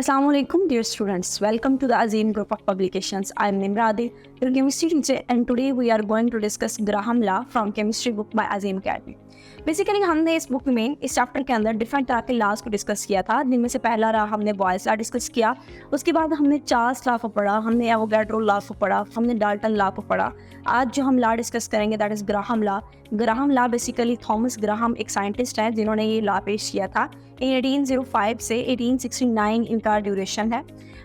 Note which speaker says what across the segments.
Speaker 1: Assalamualaikum dear students, welcome to the Azim group of publications. I am Nimradi, your chemistry teacher, and today we are going to discuss Graham Law from chemistry book by Azim Academy. Basically हमने इस book में इस chapter के अंदर different तरह के laws को discuss किया था, जिनमें से पहला रहा हमने बॉयल्स लॉ डिस्कस किया। उसके बाद हमने चार्ल्स लॉ को पढ़ा, हमने एवोगैड्रो लॉ को पढ़ा, हमने डाल्टन लॉ को पढ़ा। आज जो हम लॉ डिस्कस करेंगे that is Graham law. Graham law basically Thomas Graham एक साइंटिस्ट हैं जिन्होंने ये लॉ पेश किया था। 1805 से 1869 इनका ड्यूरेशन है।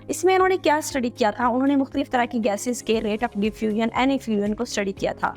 Speaker 1: इसमें उन्होंने क्या स्टडी किया था? उन्होंने मुख्तलिफ तरह की गैसेस के rate of diffusion and effusion को स्टडी किया था।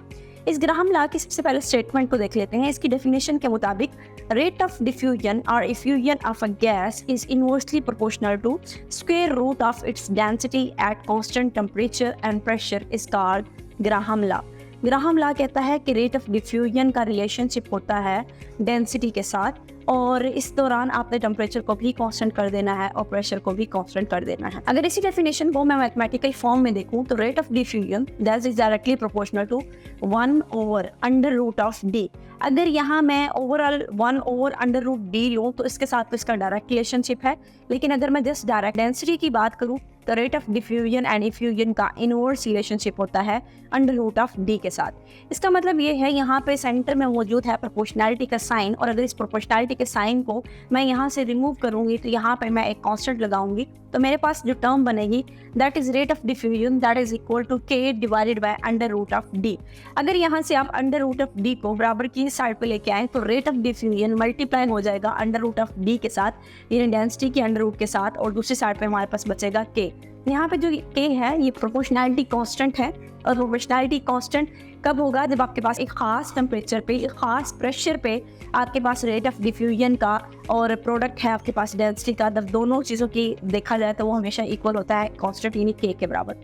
Speaker 1: इस ग्राहम लॉ की सबसे पहले स्टेटमेंट को देख लेते हैं। इसकी डेफिनेशन के मुताबिक रेट ऑफ डिफ्यूजन और effusion of a gas is inversely proportional to square root of its density at constant temperature and pressure is called Graham law. Graham law कहता है कि रेट ऑफ डिफ्यूजन का relationship होता है density के साथ, और इस दौरान आपने टेम्परेचर को भी कांस्टेंट कर देना है और प्रेशर को भी कांस्टेंट कर देना है। अगर इसी डेफिनेशन को मैं मैथमेटिकल फॉर्म में देखूं तो rate of diffusion that is directly proportional to 1/√d। अगर यहाँ मैं ओवरऑल 1/√d लूँ तो इसके साथ तो इसका डायरेक्ट रिलेशनशिप है, लेकिन अगर मैं जस्ट डायरेक्ट डेंसिटी की बात करूँ तो rate of diffusion and effusion का इनवर्स रिलेशनशिप होता है √d के साथ। इसका मतलब ये है यहाँ पे सेंटर में मौजूद है प्रोपोर्शनैलिटी का साइन, और अगर इस प्रोपोर्शनैलिटी के साइन को मैं यहाँ से रिमूव करूँगी तो यहाँ पे मैं एक कांस्टेंट लगाऊंगी, तो मेरे पास जो टर्म बनेगी that is rate of diffusion that is equal to k divided by √d। अगर यहाँ से आप √d को बराबर की साइड पे लेके आए तो रेट ऑफ डिफ्यूजन मल्टीप्लाई हो जाएगा √d के साथ, यानी डेंसिटी के √, के साथ, और दूसरी साइड पे हमारे पास बचेगा k। यहाँ पे जो k है ये प्रोपोर्शनैलिटी कांस्टेंट है, और प्रोपोर्शनैलिटी कांस्टेंट कब होगा? जब आपके पास एक ख़ास टेम्परेचर पे, एक ख़ास प्रेशर पे आपके पास रेट ऑफ डिफ्यूजन का और प्रोडक्ट है आपके पास डेंसिटी का, जब दोनों चीज़ों की देखा जाए तो वो हमेशा इक्वल होता है कांस्टेंट, यानी k के बराबर।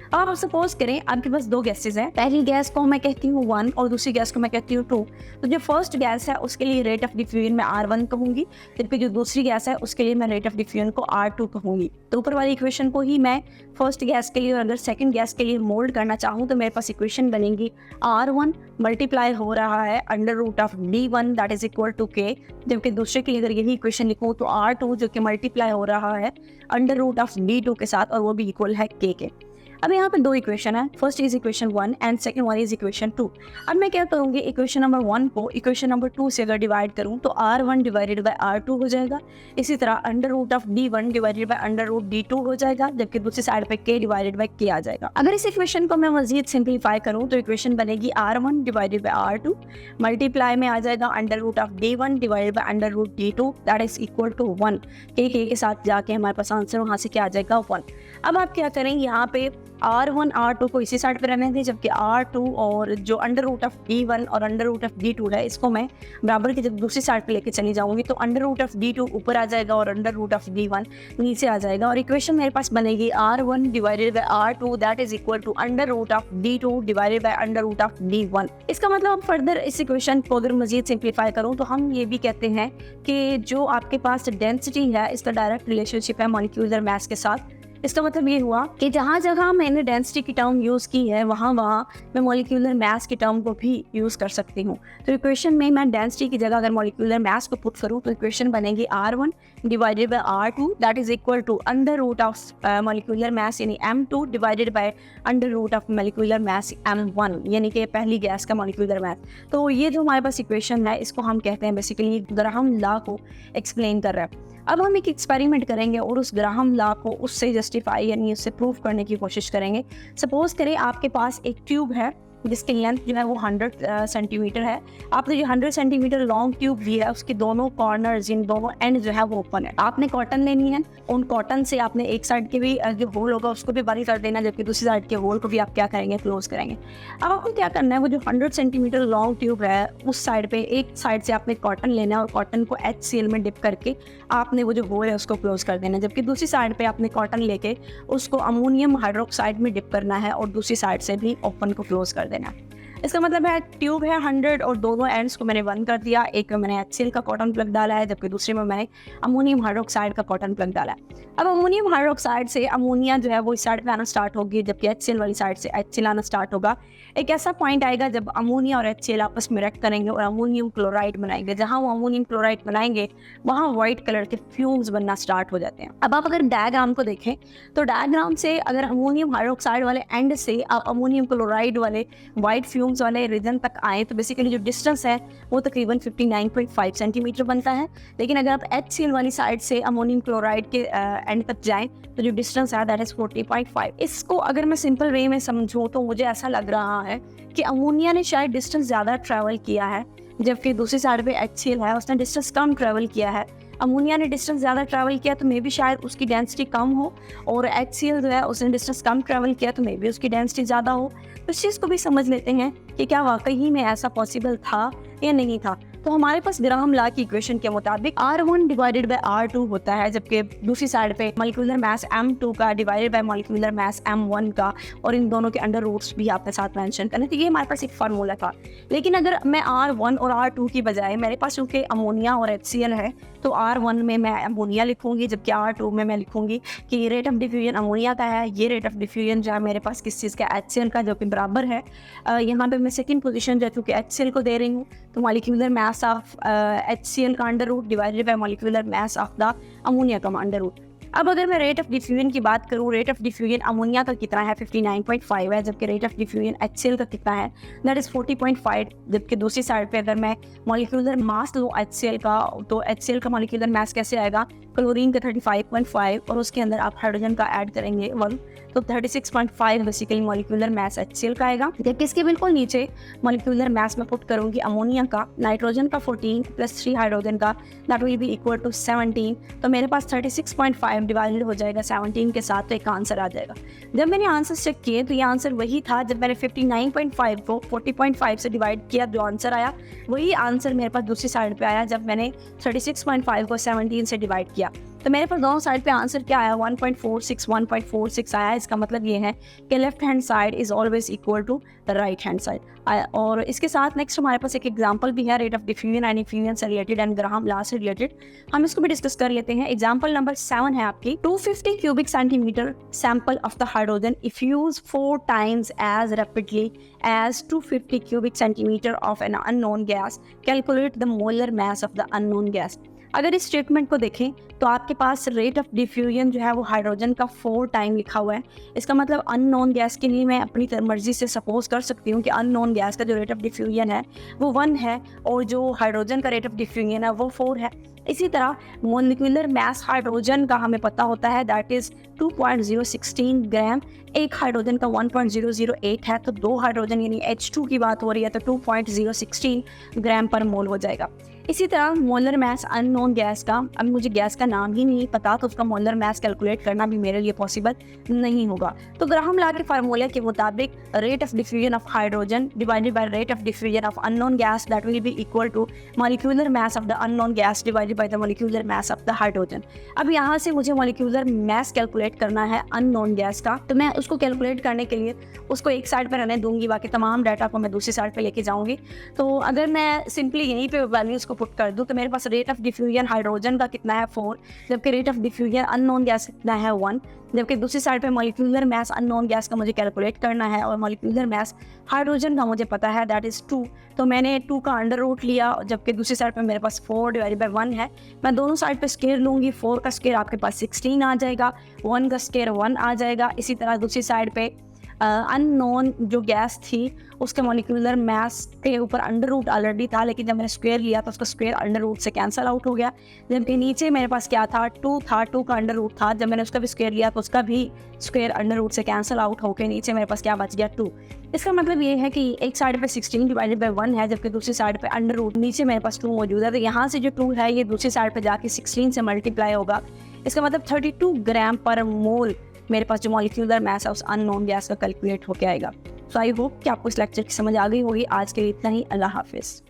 Speaker 1: अब आप सपोज करें आपके पास दो गैसेस हैं, पहली गैस को मैं कहती हूँ 1 और दूसरी गैस को मैं कहती हूँ 2। तो जो फर्स्ट गैस है उसके लिए रेट ऑफ डिफ्यूजन मैं R1 कहूँगी, जबकि जो दूसरी गैस है उसके लिए मैं रेट ऑफ डिफ्यूजन को R2 कहूँगी। तो ऊपर वाली इक्वेशन को ही मैं फर्स्ट गैस के लिए और अगर सेकंड गैस के लिए मोल्ड करना चाहूँ तो मेरे पास इक्वेशन बनेगी R1 मल्टीप्लाई हो रहा है √d1 that is equal to k, जबकि दूसरे के लिए अगर यही इक्वेशन लिखूँ तो R2 जो कि मल्टीप्लाई हो रहा है √d2 के साथ, और वो भी इक्वल है k के। अब यहाँ पे दो इक्वेशन है, first is equation 1 and second one is equation 2। अब मैं क्या करूँगी, इक्वेशन नंबर 1 को इक्वेशन नंबर 2 से अगर डिवाइड करूँ तो R1 डिवाइडेड बाय R2 हो जाएगा। इसी तरह √d1 डिवाइडेड बाय √d2 हो जाएगा, जबकि दूसरी साइड पे k डिवाइडेड बाय k आ जाएगा। अगर इस इक्वेशन को मैं मजीद सिंप्लीफाई करूँ तो इक्वेशन बनेगी R1 divided by R2 multiply में आ जाएगा √d1 divided by √d2 that is equal to 1। k के साथ जाके हमारे पास आंसर वहाँ से क्या आ जाएगा 1। अब आप क्या करें, यहाँ पे R1 R2 को इसी साइड पे रहने दें, जबकि R2 और जो √d1 और √d2 है इसको मैं बराबर की जब दूसरी साइड पे लेके चली जाऊंगी तो √d2 ऊपर आ जाएगा और √d1 नीचे आ जाएगा, और इक्वेशन मेरे पास बनेगी R1 divided by R2 that is equal to √d2 divided by √d1। इसका मतलब फर्दर इस इक्वेशन को अगर मजीद सिंप्लीफाई करूँ तो हम ये भी कहते हैं कि जो आपके पास डेंसिटी है इसका डायरेक्ट रिलेशनशिप है मॉलिक्यूलर मास के साथ। इसका मतलब ये हुआ कि जहाँ जहाँ मैंने डेंसिटी की टर्म यूज़ की है वहाँ मैं मॉलिक्यूलर मास की टर्म को भी यूज़ कर सकती हूँ। तो इक्वेशन में मैं डेंसिटी की जगह अगर मॉलिक्यूलर मास को पुट करूँ तो इक्वेशन बनेगी R1 divided by R2 that is equal to √of molecular mass यानी M2 divided by √of molecular mass M1 यानी कि पहली गैस का मॉलिक्यूलर मास। तो ये जो हमारे पास इक्वेशन है इसको हम कहते हैं बेसिकली ग्राहम लॉ को एक्सप्लेन कर रहा है। अब हम एक एक्सपेरिमेंट करेंगे और उस ग्राहम लॉ को उससे जस्टिफाई यानी उससे प्रूव करने की कोशिश करेंगे। सपोज करें आपके पास एक ट्यूब है जिसकी लेंथ जो है वो 100 सेंटीमीटर है। आपने जो 100 सेंटीमीटर लॉन्ग ट्यूब ली है उसके दोनों कॉर्नर्स, इन दोनों एंड जो है वो ओपन है। आपने कॉटन लेनी है, उन कॉटन से आपने एक साइड के भी जो होल होगा उसको भी बंद कर देना, जबकि दूसरी साइड के होल को भी आप क्या करेंगे, क्लोज करेंगे। अब आपको क्या करना है, वो जो 100 सेंटीमीटर लॉन्ग ट्यूब है उस साइड पे एक साइड से आपने कॉटन लेना है और कॉटन को HCl में डिप करके आपने वो जो होल है उसको क्लोज कर देना है, जबकि दूसरी साइड पे आपने कॉटन लेके उसको अमोनियम हाइड्रोक्साइड में डिप करना है और दूसरी साइड से भी ओपन को क्लोज कर देना है। इसका मतलब है ट्यूब है 100 और दोनों एंड्स को मैंने 1 कर दिया। एक में मैंने HCl का कॉटन प्लग डाला है, जबकि दूसरे में मैंने अमोनियम हाइड्रोक्साइड का कॉटन प्लग डाला है। अब अमोनियम हाइड्रोक्साइड से अमोनिया जो है वो इस साइड पे आना स्टार्ट होगी, जबकि HCl वाली साइड से HCl आना स्टार्ट होगा। एक ऐसा पॉइंट आएगा जब अमोनिया और HCl आपस में रिएक्ट करेंगे और अमोनियम क्लोराइड बनाएंगे। जहाँ वो अमोनियम क्लोराइड बनाएंगे वहाँ व्हाइट कलर के फ्यूम्स बनना स्टार्ट हो जाते हैं। अब आप अगर डायग्राम को देखें तो डायग्राम से अगर अमोनियम हाइड्रोक्साइड वाले एंड से आप अमोनियम क्लोराइड वाले व्हाइट फ्यूम्स वाले रीजन तक आए तो बेसिकली जो डिस्टेंस है वो तकरीबन 59.5 सेंटीमीटर बनता है। लेकिन अगर आप HCl वाली साइड से अमोनियम क्लोराइड के एंड तक जाएं तो जो डिस्टेंस है दैट इज 40.5। इसको अगर मैं सिंपल वे में समझूं तो मुझे ऐसा लग रहा है कि अमोनिया ने शायद डिस्टेंस ज़्यादा ट्रैवल किया है, जबकि दूसरी साइड पे HCl है उसने डिस्टेंस कम ट्रैवल किया है। अमोनिया ने डिस्टेंस ज़्यादा ट्रैवल किया तो मे बी शायद उसकी डेंसिटी कम हो, और HCl जो है उसने डिस्टेंस कम ट्रैवल किया तो मे बी उसकी डेंसिटी ज़्यादा हो। तो इस चीज़ को भी समझ लेते हैं कि क्या वाकई में ऐसा पॉसिबल था या नहीं था। तो हमारे पास ग्राहम लॉ की इक्वेशन के मुताबिक R1 डिवाइडेड बाय R2 होता है, जबकि दूसरी साइड पे मॉलिक्यूलर मास M2 का divided by molecular mass M1 का, और इन दोनों के अंडर रूट्स भी आपके साथ मेंशन करने। तो ये हमारे पास एक फार्मूला था। लेकिन अगर मैं R1 और R2 की बजाय मेरे पास चूँकि अमोनिया और HCl है तो R1 में मैं अमोनिया लिखूंगी, जबकि R2 में मैं लिखूंगी कि रेट ऑफ डिफ्यूजन अमोनिया का है, ये रेट ऑफ डिफ्यूजन जो है मेरे पास किस चीज़ का HCl का, जो कि बराबर है। यहाँ पे मैं सेकंड पोजीशन जो चूँकि HCl को दे रही हूँ तो मॉलिक्यूलर मास ऑफ HCl का under root divided by molecular mass of the ammonia का अंडर रूट। अब अगर मैं रेट ऑफ डिफ्यूजन की बात करूँ, रेट ऑफ डिफ्यूजन अमोनिया का कितना है 59.5 है, जबकि रेट ऑफ डिफ्यूजन HCl का कितना है दैट इज़ 40.5। जबकि दूसरी साइड पे अगर मैं मॉलिक्यूलर मास लूँ HCl का तो HCl का मॉलिक्यूलर मास कैसे आएगा, क्लोरीन का 35.5 और उसके अंदर आप हाइड्रोजन का ऐड करेंगे 1 तो 36.5 बेसिकली मॉलिक्यूलर मास HCl का आएगा। जबकि इसके बिल्कुल नीचे मॉलिक्यूलर मास में पुट करूँगी अमोनिया का, नाइट्रोजन का 14 प्लस 3 हाइड्रोजन का that will be equal to 17। तो मेरे पास 36.5 डिवाइडेड हो जाएगा 17 के साथ, तो एक आंसर आ जाएगा। जब मैंने आंसर चेक किए तो ये आंसर वही था। जब मैंने 59.5 को 40.5 से डिवाइड किया जो आंसर आया वही आंसर मेरे पास दूसरी साइड पे आया जब मैंने 36.5 को 17 से डिवाइड किया। तो मेरे पास दोनों साइड पे आंसर क्या आया 1.46 आया। इसका मतलब ये है कि left hand side is always equal to the right hand side. और इसके साथ नेक्स्ट हमारे पास एक एग्जांपल भी है rate of diffusion and effusion से रिलेटेड एंड ग्राहम लॉ से रिलेटेड, हम इसको भी डिस्कस कर लेते हैं। एग्जांपल नंबर 7 है आपकी 250 cubic centimetre sample of the hydrogen effuse 4 times as rapidly as 250 cubic centimeter of an unknown gas. Calculate the molar mass of the unknown gas. अगर इस स्टेटमेंट को देखें तो आपके पास रेट ऑफ डिफ्यूजन जो है वो हाइड्रोजन का 4 टाइम लिखा हुआ है। इसका मतलब अननोन गैस के लिए मैं अपनी मर्जी से सपोज कर सकती हूँ कि अननोन गैस का जो रेट ऑफ डिफ्यूजन है वो 1 है और जो हाइड्रोजन का रेट ऑफ डिफ्यूजन है वो 4 है। इसी तरह मोलिकुलर मास हाइड्रोजन का हमें पता होता है दैट इज़ 2.016 ग्राम। एक हाइड्रोजन का 1.008 है, तो 2 हाइड्रोजन यानी H2 की बात हो रही है तो 2.016 ग्राम पर मोल हो जाएगा। इसी तरह मोलर मास अननोन गैस का, अब मुझे गैस का नाम ही नहीं पता तो उसका मोलर मास कैलकुलेट करना भी मेरे लिए पॉसिबल नहीं होगा। तो ग्राहम लॉ के फार्मूले के मुताबिक rate of diffusion of hydrogen divided by rate of diffusion of unknown gas that will be equal to molecular mass of the unknown gas divided by the molecular mass of the hydrogen. अब यहाँ से मुझे molecular mass calculate करना है unknown gas का, तो मैं उसको कैलकुलेट करने के लिए उसको एक साइड पर रहने दूंगी, बाकी तमाम डाटा को मैं दूसरी साइड पर लेके जाऊंगी। तो अगर मैं सिंपली यहीं पे वैल्यूज़ को पुट कर दूं तो मेरे पास रेट ऑफ डिफ्यूजन हाइड्रोजन का कितना है 4, जबकि rate of diffusion unknown gas कितना है 1, जबकि दूसरी साइड पे मॉलिक्यूलर मास अननोन गैस का मुझे कैलकुलेट करना है और मॉलिक्यूलर मास हाइड्रोजन का मुझे पता है दैट इज़ 2। तो मैंने 2 का अंडर रूट लिया, जबकि दूसरी साइड पे मेरे पास 4 डिवाइडेड बाय 1 है। मैं दोनों साइड पे स्क्वायर लूँगी, 4 का स्क्वायर आपके पास 16 आ जाएगा, 1 का स्क्वायर 1 आ जाएगा। इसी तरह दूसरी साइड पे अननोन जो गैस थी उसके मॉलिक्यूलर मास के ऊपर अंडर रूट ऑलरेडी था, लेकिन जब मैंने स्क्वायर लिया तो उसका स्क्वायर अंडर रूट से कैंसिल आउट हो गया। जबकि नीचे मेरे पास क्या था 2 था, 2 का अंडर रूट था, जब मैंने उसका भी स्क्वायर लिया तो उसका भी स्क्वायर अंडर रूट से कैंसिल आउट होकर नीचे मेरे पास क्या बच गया 2। इसका मतलब ये है कि एक साइड पे 16 डिवाइडेड बाय 1 है, जबकि दूसरी साइड पे अंडर रूट नीचे मेरे पास 2 मौजूद है। तो यहाँ से जो 2 है ये दूसरी साइड पे जाके 16 से मल्टीप्लाई होगा। इसका मतलब 32 ग्राम पर मोल मेरे पास जो मॉलिक्यूलर मास है उस अननोन गैस का कैलकुलेट होके आएगा। सो आई होप कि आपको इस लेक्चर की समझ आ गई होगी। आज के लिए इतना ही। अल्लाह हाफिज़।